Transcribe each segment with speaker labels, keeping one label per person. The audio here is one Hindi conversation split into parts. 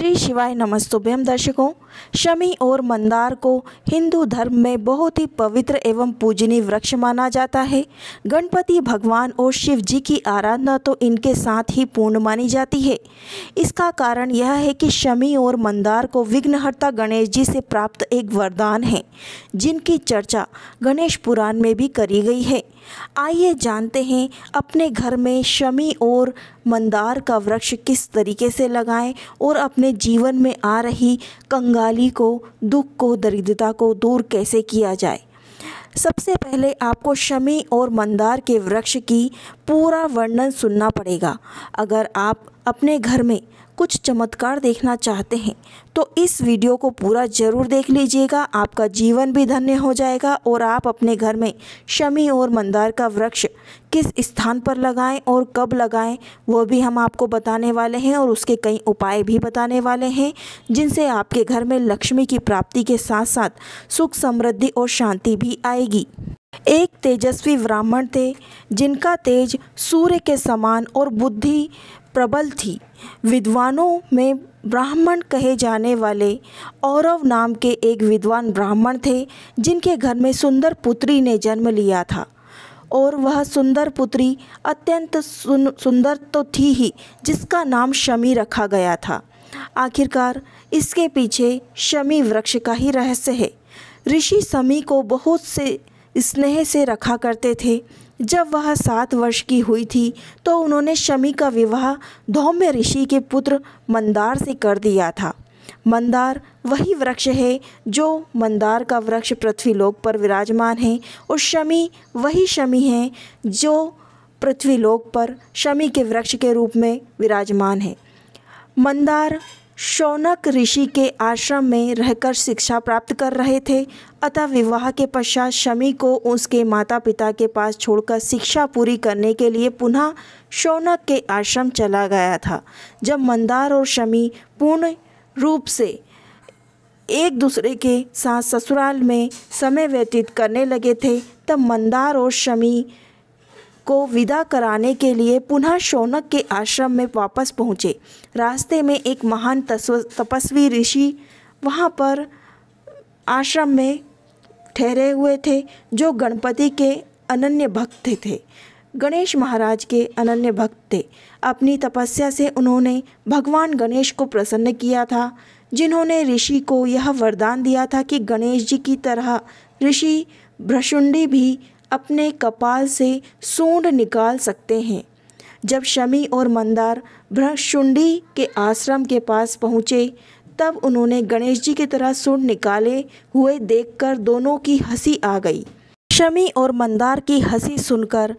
Speaker 1: श्री शिवाय नमस्तुभ्यम दर्शकों। शमी और मंदार को हिंदू धर्म में बहुत ही पवित्र एवं पूजनीय वृक्ष माना जाता है। गणपति भगवान और शिव जी की आराधना तो इनके साथ ही पूर्ण मानी जाती है। इसका कारण यह है कि शमी और मंदार को विघ्नहर्ता गणेश जी से प्राप्त एक वरदान है, जिनकी चर्चा गणेश पुराण में भी करी गई है। आइए जानते हैं अपने घर में शमी और मंदार का वृक्ष किस तरीके से लगाएं और अपने जीवन में आ रही कंगाली को, दुख को, दरिद्रता को दूर कैसे किया जाए। सबसे पहले आपको शमी और मंदार के वृक्ष की पूरा वर्णन सुनना पड़ेगा। अगर आप अपने घर में कुछ चमत्कार देखना चाहते हैं तो इस वीडियो को पूरा ज़रूर देख लीजिएगा। आपका जीवन भी धन्य हो जाएगा और आप अपने घर में शमी और मंदार का वृक्ष किस स्थान पर लगाएं और कब लगाएं वो भी हम आपको बताने वाले हैं और उसके कई उपाय भी बताने वाले हैं, जिनसे आपके घर में लक्ष्मी की प्राप्ति के साथ साथ सुख, समृद्धि और शांति भी आएगी। एक तेजस्वी ब्राह्मण थे, जिनका तेज सूर्य के समान और बुद्धि प्रबल थी। विद्वानों में ब्राह्मण कहे जाने वाले औरव नाम के एक विद्वान ब्राह्मण थे, जिनके घर में सुंदर पुत्री ने जन्म लिया था और वह सुंदर पुत्री अत्यंत सुंदर तो थी ही, जिसका नाम शमी रखा गया था। आखिरकार इसके पीछे शमी वृक्ष का ही रहस्य है। ऋषि शमी को बहुत से स्नेह से रखा करते थे। जब वह 7 वर्ष की हुई थी तो उन्होंने शमी का विवाह धौम्य ऋषि के पुत्र मंदार से कर दिया था। मंदार वही वृक्ष है जो मंदार का वृक्ष पृथ्वीलोक पर विराजमान है और शमी वही शमी है जो पृथ्वीलोक पर शमी के वृक्ष के रूप में विराजमान है। मंदार शौनक ऋषि के आश्रम में रहकर शिक्षा प्राप्त कर रहे थे, अतः विवाह के पश्चात शमी को उसके माता पिता के पास छोड़कर शिक्षा पूरी करने के लिए पुनः शौनक के आश्रम चला गया था। जब मंदार और शमी पूर्ण रूप से एक दूसरे के साथ ससुराल में समय व्यतीत करने लगे थे, तब मंदार और शमी को विदा कराने के लिए पुनः शौनक के आश्रम में वापस पहुँचे। रास्ते में एक महान तपस्वी ऋषि वहाँ पर आश्रम में ठहरे हुए थे, जो गणपति के अनन्य भक्त थे, गणेश महाराज के अनन्य भक्त थे। अपनी तपस्या से उन्होंने भगवान गणेश को प्रसन्न किया था, जिन्होंने ऋषि को यह वरदान दिया था कि गणेश जी की तरह ऋषि भ्रशुंडी भी अपने कपाल से सूंड निकाल सकते हैं। जब शमी और मंदार भ्रशुंडी के आश्रम के पास पहुँचे, तब उन्होंने गणेश जी की तरह सूंड निकाले हुए देखकर दोनों की हंसी आ गई। शमी और मंदार की हंसी सुनकर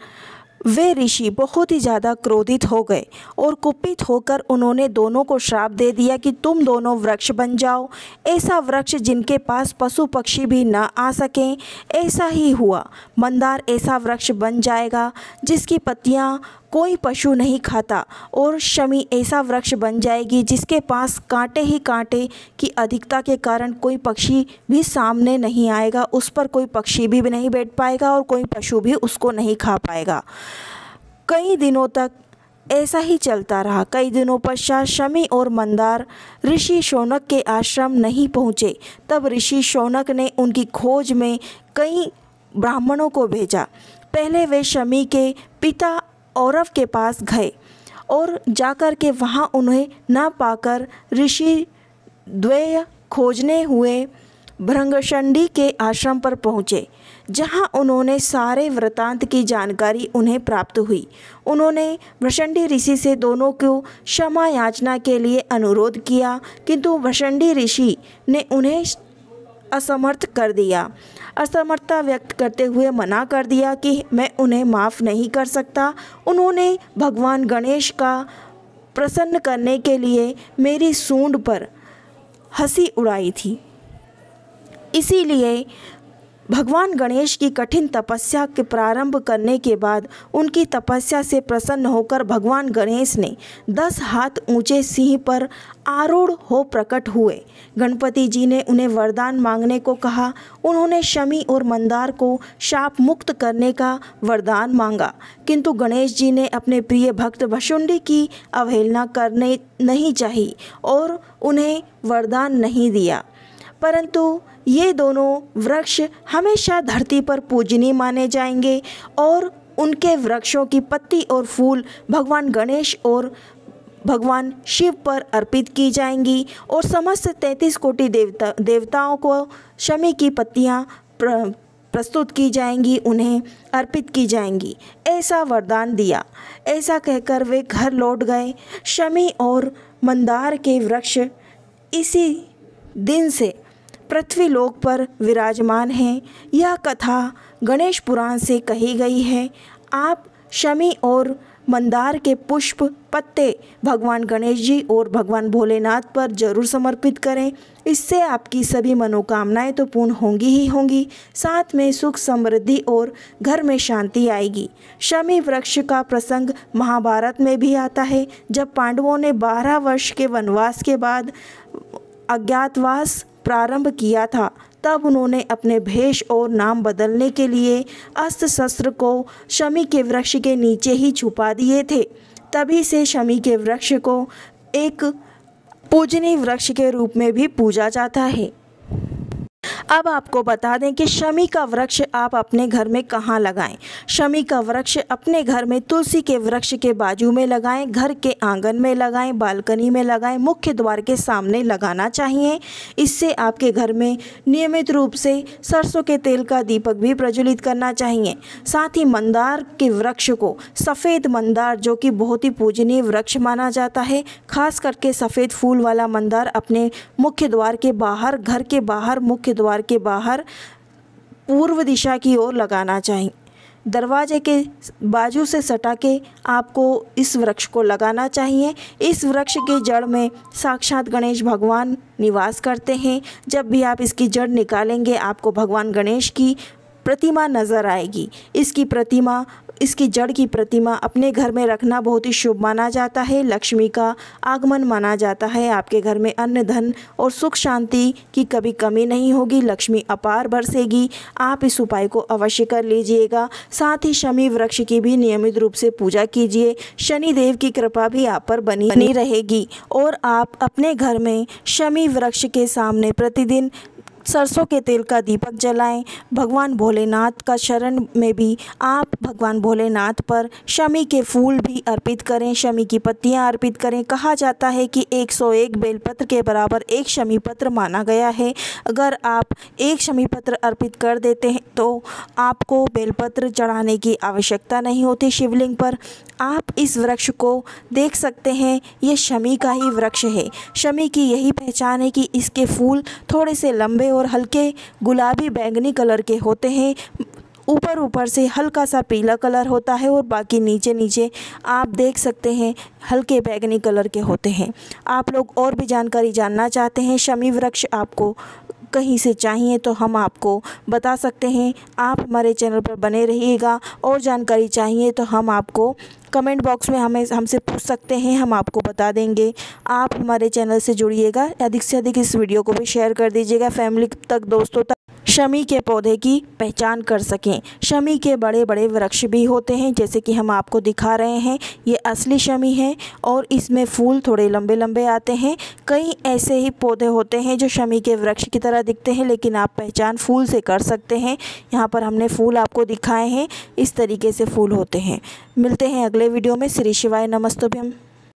Speaker 1: वे ऋषि बहुत ही ज़्यादा क्रोधित हो गए और कुपित होकर उन्होंने दोनों को श्राप दे दिया कि तुम दोनों वृक्ष बन जाओ। ऐसा वृक्ष जिनके पास पशु पक्षी भी न आ सकें। ऐसा ही हुआ। मंदार ऐसा वृक्ष बन जाएगा जिसकी पत्तियां कोई पशु नहीं खाता, और शमी ऐसा वृक्ष बन जाएगी जिसके पास कांटे ही कांटे की अधिकता के कारण कोई पक्षी भी सामने नहीं आएगा, उस पर कोई पक्षी भी नहीं बैठ पाएगा और कोई पशु भी उसको नहीं खा पाएगा। कई दिनों तक ऐसा ही चलता रहा। कई दिनों पश्चात शमी और मंदार ऋषि शौनक के आश्रम नहीं पहुँचे। तब ऋषि शौनक ने उनकी खोज में कई ब्राह्मणों को भेजा। पहले वे शमी के पिता औरव के पास गए और जाकर के वहाँ उन्हें न पाकर ऋषि द्वय खोजने हुए भृंगशंडी के आश्रम पर पहुँचे, जहाँ उन्होंने सारे वृतांत की जानकारी उन्हें प्राप्त हुई। उन्होंने भृशंडी ऋषि से दोनों को क्षमा याचना के लिए अनुरोध किया, किंतु भृशंडी ऋषि ने उन्हें असमर्थ कर दिया। असमर्थता व्यक्त करते हुए मना कर दिया कि मैं उन्हें माफ़ नहीं कर सकता। उन्होंने भगवान गणेश का प्रसन्न करने के लिए मेरी सूंड पर हंसी उड़ाई थी, इसीलिए भगवान गणेश की कठिन तपस्या के प्रारंभ करने के बाद उनकी तपस्या से प्रसन्न होकर भगवान गणेश ने 10 हाथ ऊंचे सिंह पर आरूढ़ हो प्रकट हुए। गणपति जी ने उन्हें वरदान मांगने को कहा। उन्होंने शमी और मंदार को शाप मुक्त करने का वरदान मांगा, किंतु गणेश जी ने अपने प्रिय भक्त भशुंडी की अवहेलना करने नहीं चाहिए और उन्हें वरदान नहीं दिया। परंतु ये दोनों वृक्ष हमेशा धरती पर पूजनीय माने जाएंगे और उनके वृक्षों की पत्ती और फूल भगवान गणेश और भगवान शिव पर अर्पित की जाएंगी और समस्त 33 कोटि देवताओं को शमी की पत्तियां प्रस्तुत की जाएंगी, उन्हें अर्पित की जाएंगी, ऐसा वरदान दिया। ऐसा कहकर वे घर लौट गए। शमी और मंदार के वृक्ष इसी दिन से पृथ्वी लोक पर विराजमान हैं। यह कथा गणेश पुराण से कही गई है। आप शमी और मंदार के पुष्प पत्ते भगवान गणेश जी और भगवान भोलेनाथ पर जरूर समर्पित करें। इससे आपकी सभी मनोकामनाएं तो पूर्ण होंगी ही होंगी, साथ में सुख समृद्धि और घर में शांति आएगी। शमी वृक्ष का प्रसंग महाभारत में भी आता है। जब पांडवों ने 12 वर्ष के वनवास के बाद अज्ञातवास प्रारंभ किया था, तब उन्होंने अपने भेष और नाम बदलने के लिए अस्त्र शस्त्र को शमी के वृक्ष के नीचे ही छुपा दिए थे। तभी से शमी के वृक्ष को एक पूजनीय वृक्ष के रूप में भी पूजा जाता है। अब आपको बता दें कि शमी का वृक्ष आप अपने घर में कहाँ लगाएं। शमी का वृक्ष अपने घर में तुलसी के वृक्ष के बाजू में लगाएं, घर के आंगन में लगाएं, बालकनी में लगाएं, मुख्य द्वार के सामने लगाना चाहिए। इससे आपके घर में नियमित रूप से सरसों के तेल का दीपक भी प्रज्वलित करना चाहिए। साथ ही मंदार के वृक्ष को, सफ़ेद मंदार जो कि बहुत ही पूजनीय वृक्ष माना जाता है, खास करके सफ़ेद फूल वाला मंदार अपने मुख्य द्वार के बाहर, घर के बाहर, मुख्य द्वार के बाहर पूर्व दिशा की ओर लगाना चाहिए। दरवाजे के बाजू से सटा के आपको इस वृक्ष को लगाना चाहिए। इस वृक्ष के जड़ में साक्षात गणेश भगवान निवास करते हैं। जब भी आप इसकी जड़ निकालेंगे आपको भगवान गणेश की प्रतिमा नज़र आएगी। इसकी जड़ की प्रतिमा अपने घर में रखना बहुत ही शुभ माना जाता है। लक्ष्मी का आगमन माना जाता है। आपके घर में अन्न, धन और सुख शांति की कभी कमी नहीं होगी। लक्ष्मी अपार बरसेगी। आप इस उपाय को अवश्य कर लीजिएगा। साथ ही शमी वृक्ष की भी नियमित रूप से पूजा कीजिए। शनि देव की कृपा भी आप पर बनी रहेगी और आप अपने घर में शमी वृक्ष के सामने प्रतिदिन सरसों के तेल का दीपक जलाएं। भगवान भोलेनाथ का शरण में भी आप भगवान भोलेनाथ पर शमी के फूल भी अर्पित करें, शमी की पत्तियां अर्पित करें। कहा जाता है कि 101 बेलपत्र के बराबर एक शमी पत्र माना गया है। अगर आप एक शमी पत्र अर्पित कर देते हैं तो आपको बेलपत्र चढ़ाने की आवश्यकता नहीं होती शिवलिंग पर। आप इस वृक्ष को देख सकते हैं, ये शमी का ही वृक्ष है। शमी की यही पहचान है कि इसके फूल थोड़े से लंबे और हल्के गुलाबी बैंगनी कलर के होते हैं। ऊपर से हल्का सा पीला कलर होता है और बाकी नीचे आप देख सकते हैं हल्के बैंगनी कलर के होते हैं। आप लोग और भी जानकारी जानना चाहते हैं, शमी वृक्ष आपको कहीं से चाहिए तो हम आपको बता सकते हैं। आप हमारे चैनल पर बने रहिएगा। और जानकारी चाहिए तो हम आपको कमेंट बॉक्स में हमसे पूछ सकते हैं, हम आपको बता देंगे। आप हमारे चैनल से जुड़िएगा। अधिक से अधिक इस वीडियो को भी शेयर कर दीजिएगा फैमिली तक, दोस्तों तक, शमी के पौधे की पहचान कर सकें। शमी के बड़े बड़े वृक्ष भी होते हैं, जैसे कि हम आपको दिखा रहे हैं। ये असली शमी है और इसमें फूल थोड़े लंबे लंबे आते हैं। कई ऐसे ही पौधे होते हैं जो शमी के वृक्ष की तरह दिखते हैं, लेकिन आप पहचान फूल से कर सकते हैं। यहाँ पर हमने फूल आपको दिखाए हैं, इस तरीके से फूल होते हैं। मिलते हैं अगले वीडियो में। श्री शिवाय नमस्तुभ्यम।